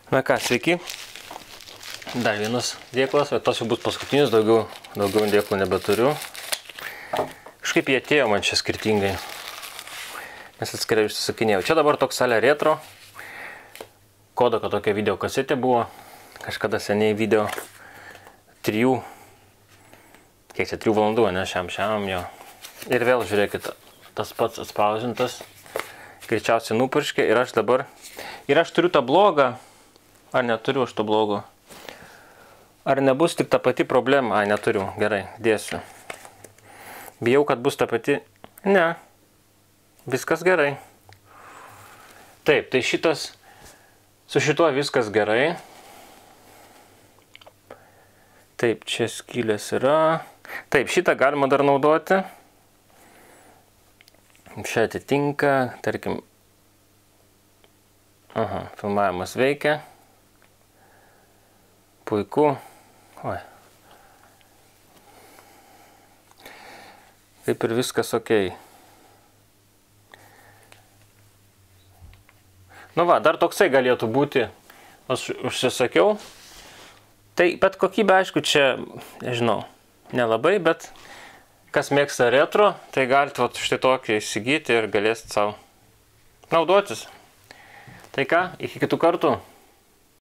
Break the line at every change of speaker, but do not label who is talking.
Na ką, sveiki. Dar vienas dėklas, bet tos jau bus paskutinis, daugiau dėklų nebeturiu. Kažkaip jie atėjo man čia skirtingai. Nes atskirai užsisakinėjau. Čia dabar toks salė retro. Kodako tokia video kasetė buvo. Kažkada seniai video 3 valandų, ne, šiam jo. Ir vėl žiūrėkit, tas pats atspausintas. Greičiausiai nupurškė ir aš dabar. Ir aš turiu tą blogą. Ar neturiu aš to blogo? Ar nebus tik ta pati problema? Ai, neturiu. Gerai, dėsiu. Bijau, kad bus ta pati. Ne. Viskas gerai. Taip, tai šitas. Su šituo viskas gerai. Taip, čia skylės yra. Taip, šitą galima dar naudoti. Čia atitinka, tarkim. Aha, filmavimas veikia. Puiku. Oi. Kaip ir viskas okei. Nu va, dar toksai galėtų būti. Aš užsisakiau. Tai, bet kokybė, aišku, čia, nežinau, nelabai, bet kas mėgsta retro, tai galite štai tokį įsigyti ir galėsit savo naudotis. Tai ką, iki kitų kartų.